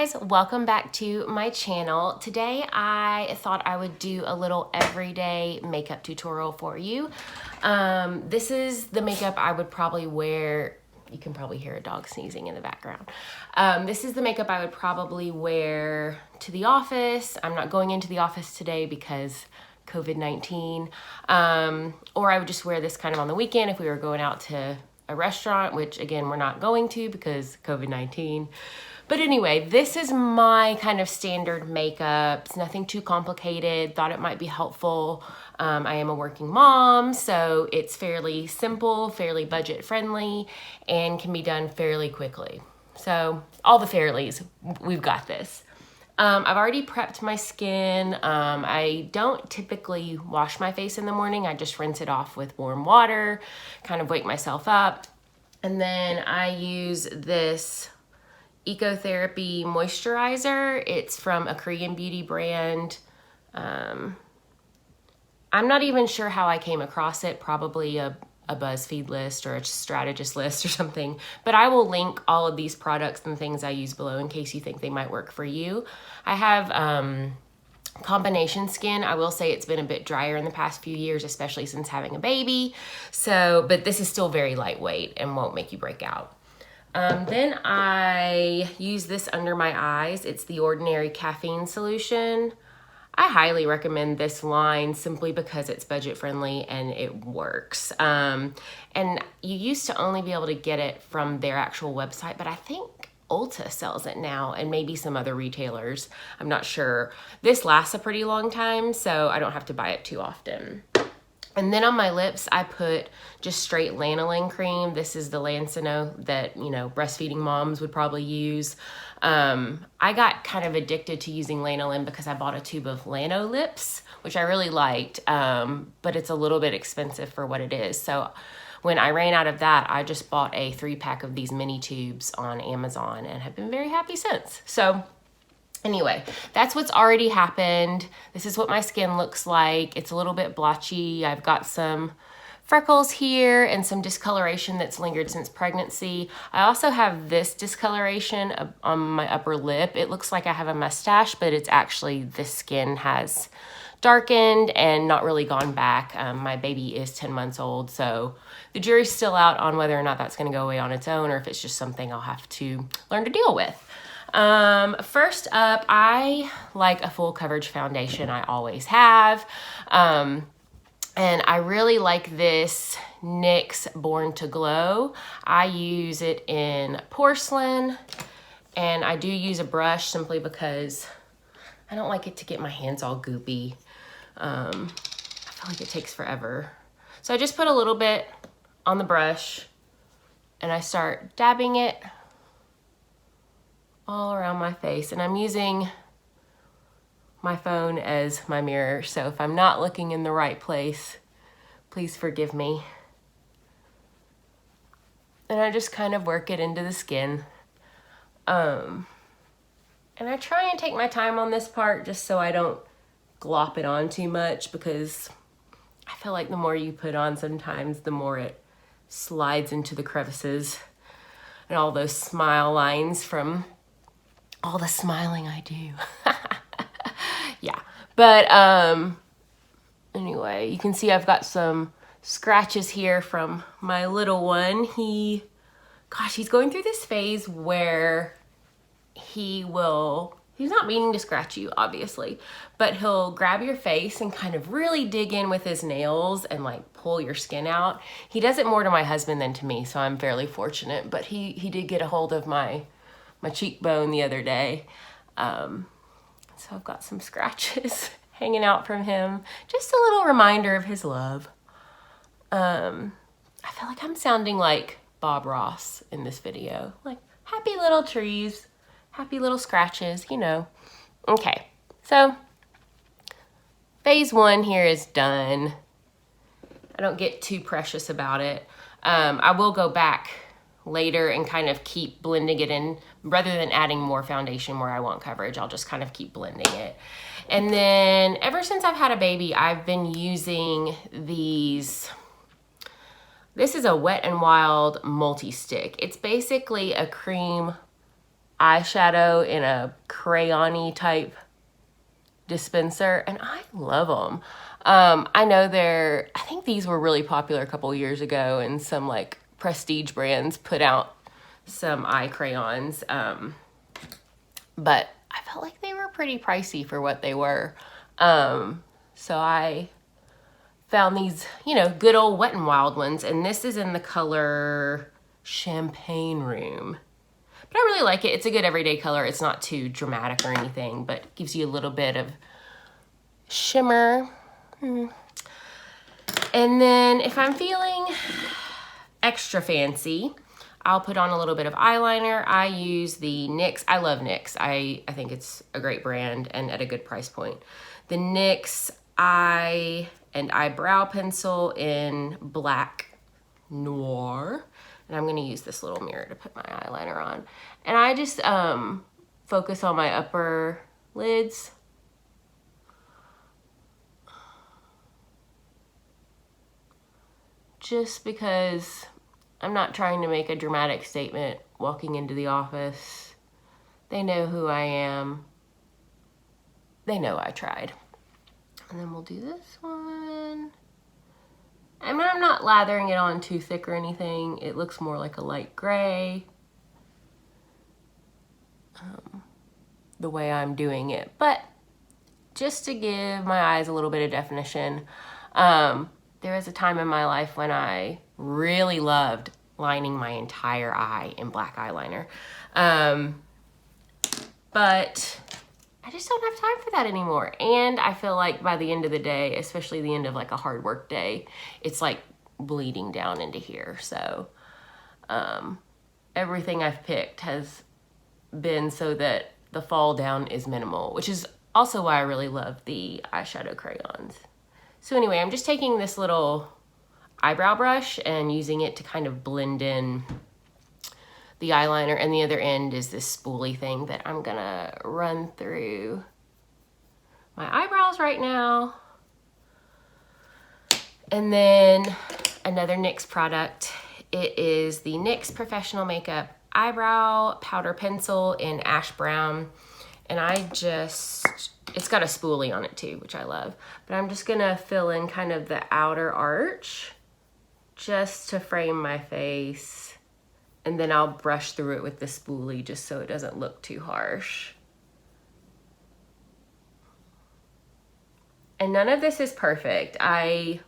guys, welcome back to my channel. Today I thought I would do a little everyday makeup tutorial for you. This is the makeup I would probably wear. You can probably hear a dog sneezing in the background. This is the makeup I would probably wear to the office. I'm not going into the office today because COVID-19. Or I would just wear this kind of on the weekend if we were going out to a restaurant, which again, we're not going to because COVID-19. But anyway, this is my kind of standard makeup. It's nothing too complicated. Thought it might be helpful. I am a working mom, so it's fairly simple, fairly budget friendly, and can be done fairly quickly. So all the fairlies, we've got this. I've already prepped my skin. I don't typically wash my face in the morning. I just rinse it off with warm water, kind of wake myself up. And then I use this Ecotherapy moisturizer. It's from a Korean beauty brand. I'm not even sure how I came across it, probably a BuzzFeed list or a strategist list or something, but I will link all of these products and things I use below in case you think they might work for you. I have combination skin. I will say it's been a bit drier in the past few years, especially since having a baby. So, but this is still very lightweight and won't make you break out. Then I use this under my eyes. It's the Ordinary Caffeine Solution. I highly recommend this line simply because it's budget friendly and it works. And you used to only be able to get it from their actual website, but I think Ulta sells it now and maybe some other retailers. I'm not sure. This lasts a pretty long time, so I don't have to buy it too often. And then on my lips, I put just straight lanolin cream. This is the Lancino that, you know, breastfeeding moms would probably use. I got kind of addicted to using lanolin because I bought a tube of Lano Lips, which I really liked, but it's a little bit expensive for what it is. So when I ran out of that, I just bought a 3-pack of these mini tubes on Amazon and have been very happy since. So anyway, that's what's already happened. This is what my skin looks like. It's a little bit blotchy. I've got some freckles here and some discoloration that's lingered since pregnancy. I also have this discoloration on my upper lip. It looks like I have a mustache, but it's actually the skin has darkened and not really gone back. My baby is 10 months old, so the jury's still out on whether or not that's gonna go away on its own or if it's just something I'll have to learn to deal with. First up, I like a full coverage foundation. I always have. And I really like this NYX Born to Glow. I use it in porcelain, and I do use a brush simply because I don't like it to get my hands all goopy. I feel like it takes forever. So I just put a little bit on the brush and I start dabbing it all around my face, and I'm using my phone as my mirror, so if I'm not looking in the right place, please forgive me. And I just kind of work it into the skin. And I try and take my time on this part just so I don't glop it on too much, because I feel like the more you put on sometimes, the more it slides into the crevices and all those smile lines from all the smiling I do. Yeah, but anyway, you can see I've got some scratches here from my little one. He's going through this phase where he's not meaning to scratch you, obviously, but he'll grab your face and kind of really dig in with his nails and like pull your skin out. He does it more to my husband than to me, so I'm fairly fortunate, but he did get a hold of my cheekbone the other day. So I've got some scratches hanging out from him. Just a little reminder of his love. I feel like I'm sounding like Bob Ross in this video. Like, happy little trees, happy little scratches, you know. Okay, so phase 1 here is done. I don't get too precious about it. I will go back later and kind of keep blending it in rather than adding more foundation where I want coverage. I'll just kind of keep blending it. And then ever since I've had a baby, I've been using these. This is a Wet n Wild multi-stick. It's basically a cream eyeshadow in a crayon-y type dispenser, and I love them. I know I think these were really popular a couple years ago, and some like prestige brands put out some eye crayons, but I felt like they were pretty pricey for what they were. So I found these, you know, good old Wet n Wild ones, and this is in the color Champagne Room. But I really like it. It's a good everyday color. It's not too dramatic or anything, but gives you a little bit of shimmer. And then if I'm feeling extra fancy, I'll put on a little bit of eyeliner. I use the NYX. I love NYX. I think it's a great brand and at a good price point. The NYX eye and eyebrow pencil in Black Noir. And I'm going to use this little mirror to put my eyeliner on. And I just focus on my upper lids. Just because I'm not trying to make a dramatic statement walking into the office. They know who I am. They know I tried. And then we'll do this one. I mean, I'm not lathering it on too thick or anything. It looks more like a light gray. The way I'm doing it. But just to give my eyes a little bit of definition, there was a time in my life when I really loved lining my entire eye in black eyeliner. But I just don't have time for that anymore. And I feel like by the end of the day, especially the end of like a hard work day, it's like bleeding down into here. So everything I've picked has been so that the fall down is minimal, which is also why I really love the eyeshadow crayons. So anyway, I'm just taking this little eyebrow brush and using it to kind of blend in the eyeliner, and the other end is this spoolie thing that I'm gonna run through my eyebrows right now. And then another NYX product. It is the NYX Professional Makeup Eyebrow Powder Pencil in Ash Brown. And it's got a spoolie on it too, which I love. But I'm just gonna fill in kind of the outer arch just to frame my face. And then I'll brush through it with the spoolie just so it doesn't look too harsh. And none of this is perfect. I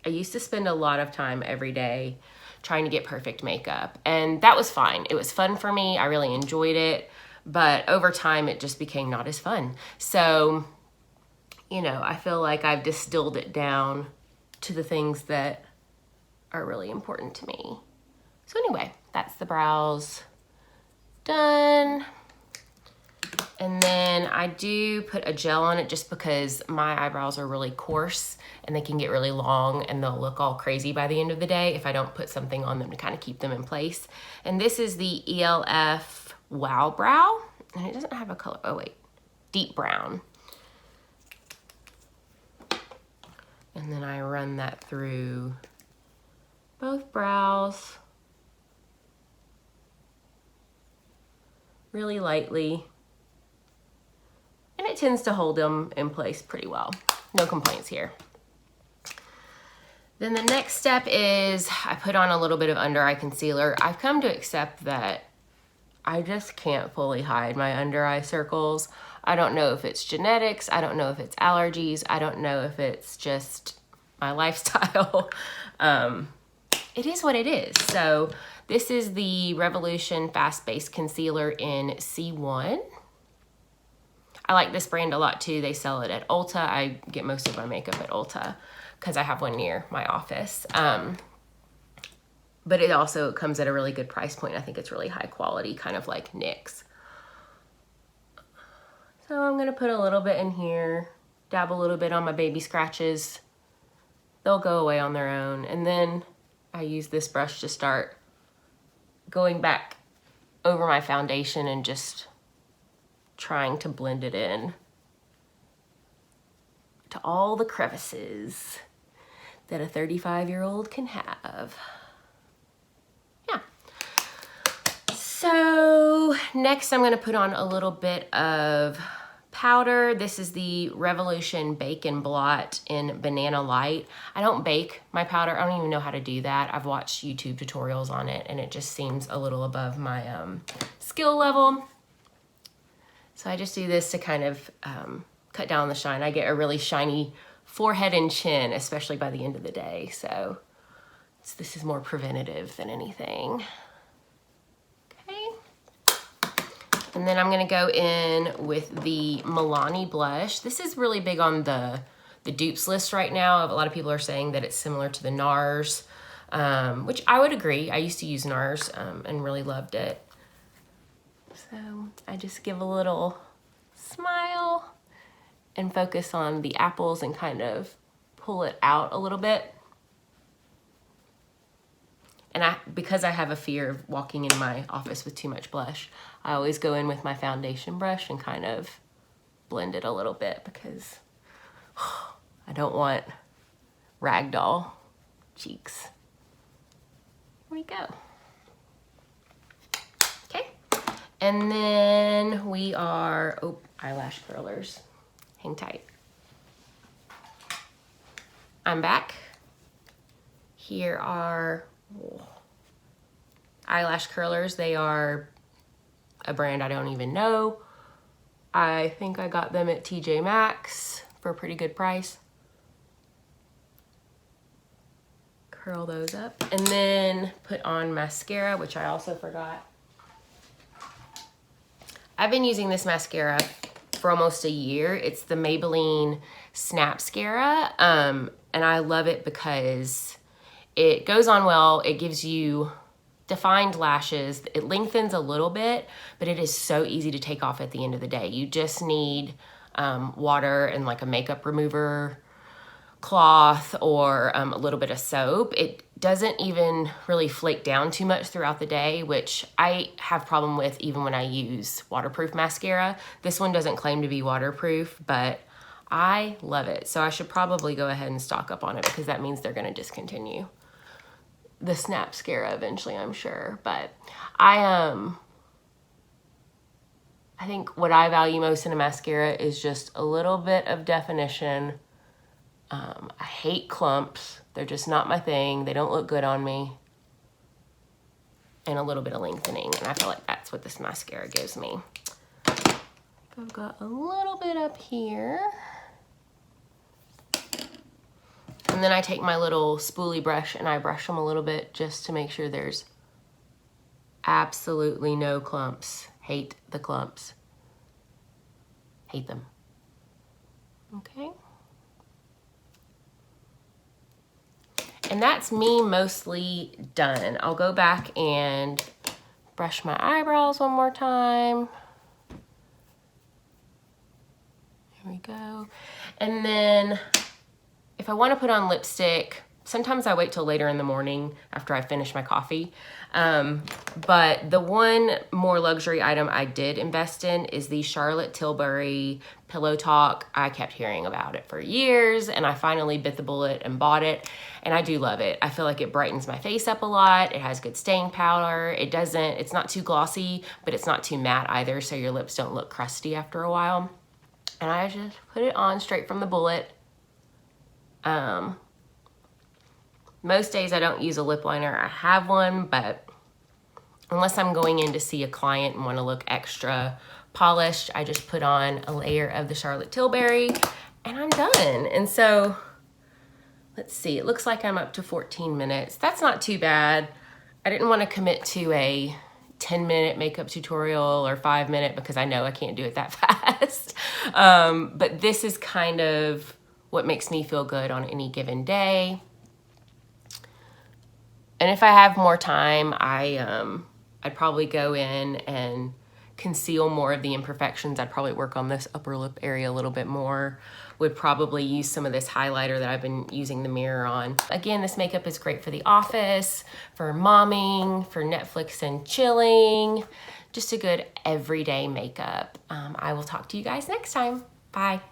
used to spend a lot of time every day trying to get perfect makeup, and that was fine. It was fun for me. I really enjoyed it, but over time it just became not as fun. So, you know, I feel like I've distilled it down to the things that are really important to me. So anyway, that's the brows done. And then I do put a gel on it just because my eyebrows are really coarse and they can get really long and they'll look all crazy by the end of the day if I don't put something on them to kind of keep them in place. And this is the ELF Wow Brow, and it doesn't have a color. Oh wait, deep brown. And then I run that through both brows really lightly. And it tends to hold them in place pretty well. No complaints here. Then the next step is I put on a little bit of under eye concealer. I've come to accept that I just can't fully hide my under eye circles. I don't know if it's genetics. I don't know if it's allergies. I don't know if it's just my lifestyle. It is what it is. So this is the Revolution Fast Base Concealer in C1. I like this brand a lot too. They sell it at Ulta. I get most of my makeup at Ulta because I have one near my office. But it also comes at a really good price point. I think it's really high quality, kind of like NYX. So I'm gonna put a little bit in here, dab a little bit on my baby scratches. They'll go away on their own. And then I use this brush to start going back over my foundation and just trying to blend it in to all the crevices that a 35-year-old can have. Yeah. So next I'm gonna put on a little bit of powder. This is the Revolution Bake and Blot in Banana Light. I don't bake my powder. I don't even know how to do that. I've watched YouTube tutorials on it and it just seems a little above my skill level. So I just do this to kind of cut down the shine. I get a really shiny forehead and chin, especially by the end of the day. So this is more preventative than anything. And then I'm gonna go in with the Milani blush. This is really big on the dupes list right now. A lot of people are saying that it's similar to the NARS, which I would agree. I used to use NARS and really loved it. So I just give a little smile and focus on the apples and kind of pull it out a little bit. And because I have a fear of walking in my office with too much blush, I always go in with my foundation brush and kind of blend it a little bit because I don't want ragdoll cheeks. Here we go. Okay. And then we are, eyelash curlers. Hang tight. I'm back. Here are eyelash curlers. They are a brand I don't even know. I think I got them at TJ Maxx for a pretty good price. Curl those up and then put on mascara, which I also forgot. I've been using this mascara for almost a year. It's the Maybelline Snapscara, and I love it because it goes on well. It gives you defined lashes. It lengthens a little bit, but it is so easy to take off at the end of the day. You just need water and like a makeup remover cloth or a little bit of soap. It doesn't even really flake down too much throughout the day, which I have problem with even when I use waterproof mascara. This one doesn't claim to be waterproof, but I love it. So I should probably go ahead and stock up on it because that means they're gonna discontinue the Snapscara eventually, I'm sure. But I think what I value most in a mascara is just a little bit of definition. I hate clumps. They're just not my thing. They don't look good on me. And a little bit of lengthening. And I feel like that's what this mascara gives me. I've got a little bit up here. And then I take my little spoolie brush and I brush them a little bit just to make sure there's absolutely no clumps. Hate the clumps. Hate them. Okay. And that's me mostly done. I'll go back and brush my eyebrows one more time. Here we go. And then if I want to put on lipstick, sometimes I wait till later in the morning after I finish my coffee. But the one more luxury item I did invest in is the Charlotte Tilbury Pillow Talk. I kept hearing about it for years and I finally bit the bullet and bought it. And I do love it. I feel like it brightens my face up a lot. It has good staying power. It's not too glossy, but it's not too matte either, so your lips don't look crusty after a while. And I just put it on straight from the bullet. Most days I don't use a lip liner. I have one, but unless I'm going in to see a client and want to look extra polished, I just put on a layer of the Charlotte Tilbury and I'm done. And so let's see, it looks like I'm up to 14 minutes. That's not too bad. I didn't want to commit to a 10-minute makeup tutorial or 5-minute because I know I can't do it that fast. But this is kind of what makes me feel good on any given day. And if I have more time, I'd probably go in and conceal more of the imperfections. I'd probably work on this upper lip area a little bit more. Would probably use some of this highlighter that I've been using the mirror on. Again, this makeup is great for the office, for momming, for Netflix and chilling. Just a good everyday makeup. I will talk to you guys next time. Bye.